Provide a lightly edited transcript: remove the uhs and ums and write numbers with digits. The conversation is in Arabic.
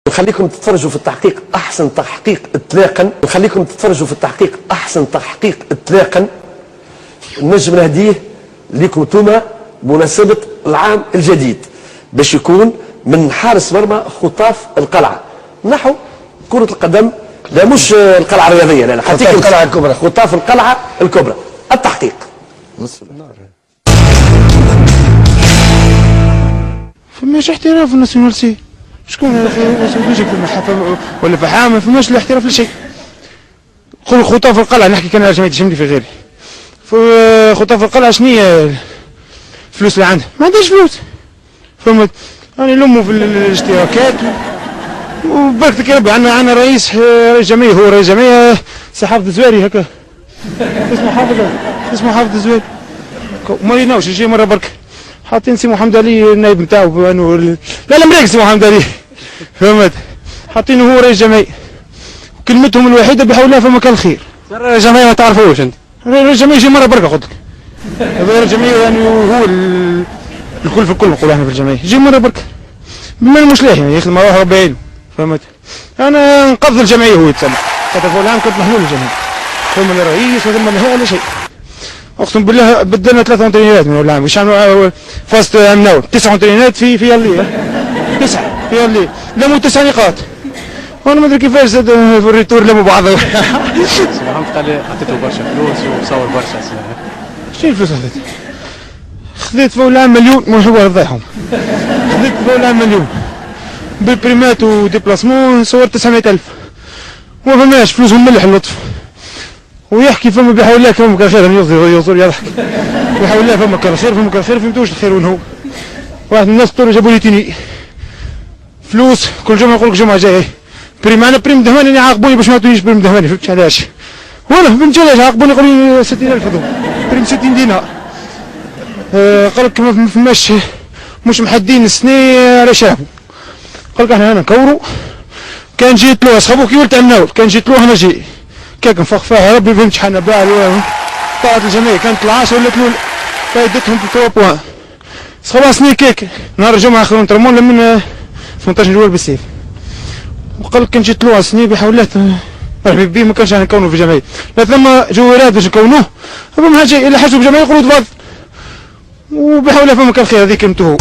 نخليكم تتفرجوا في التحقيق احسن تحقيق اطلاقا. نخليكم تتفرجوا في التحقيق احسن تحقيق اطلاقا. نجم نهديه ليكم انتوما بمناسبه العام الجديد باش يكون من حارس مرمى خطاف القلعه نحو كره القدم. لا مش القلعه الرياضيه، لا خطاف القلعه الكبرى، خطاف القلعه الكبرى. التحقيق فماش احتراف الناسيوناليتي. شكون يجيك في المحافل ولا في حامل؟ فماش الاحتراف لشيء. قول خطاف القلعه، نحكي كان على جمعيه الشملي في غيري. في خطاف القلعه شنيا الفلوس اللي عندها؟ ما عندهاش فلوس. فهمت؟ راني نلموا في الاشتراكات وبركتك يا ربي. عندنا رئيس جمعيه، هو رئيس جمعيه سي حافظ الزواري هكا. اسمه حافظ الزواري. ما يناوش يجي مره برك. حاطين سي محمد علي النائب نتاعو لا مريق سي محمد علي. فهمت؟ حاطينه هو رئيس جمعيه. كلمتهم الوحيده بحول الله فما كان خير. رئيس جمعيه ما تعرفوش انت؟ رئيس جمعيه يجي مره برك قلت لك. رئيس جمعيه يعني هو الكل في الكل نقولوا احنا في الجمعيه، يجي مره برك. بما مش لاهي يخدم روحه ربي يعينه. فهمت؟ انا نقضي الجمعيه هو يتسمى. خاطر فوق العام كنت محلول الجمعيه. ثم الرئيس وثم النهائي ولا شيء. اقسم بالله بدلنا 3 انترينات من العام، واش عملوا فاست امناو 9 انترينات في الليل. 9 في الليل، لموا 9 نقاط. وانا ما ادري كيفاش زاد في الريتور لموا بعضهم. محمد قال لي عطيته برشا فلوس وصور برشا. شنو الفلوس خذيت؟ خذيت فوق العام مليون، مش هو فضيحهم. خذيت فوق العام مليون بالبريمات وديبلاسمون، صورت 900,000. وما فماش فلوسهم ملح اللطف. ويحكي فما بحول الله فما كان خير، يصور يضحك. بحول الله فما كان خير، فما كان خير، فهمتوش الخير وين هو. واحد من الناس طلعوا جابوا لي تيني فلوس كل جمعه، يقول لك جمعه جايه بريم. انا بريم دهماني عاقبوني باش ما عطونيش بريم دهماني، فهمتش علاش؟ والله فهمتش علاش عاقبوني، يقولوا لي 60,000 هذوك بريم 60 دينار. قال لك ما فماش، مش محدين السنه على شافوا. قال لك احنا هنا نكوروا. كان جيت له اصحابه كي ولت عمناول، كان جيت له هنا جي كاك نفخ فيها ربي، فهمتش حنا باع طلعت الجمعيه كانت العاشره ولات الاولى، فايدتهم في 3 بوان. خلاص ني كيك نهار الجمعه اخر نترمون من 18 جوال بالسيف. وقال لك كان جيت له سني بحول الله ربي بيه ما كانش نكونوا في جمعيه، لا ثم جوالات باش نكونوه. فما حاجه الا حاجه بجمعيه يقولوا تفضل. وبحول الله فما كان خير هذيك انتو.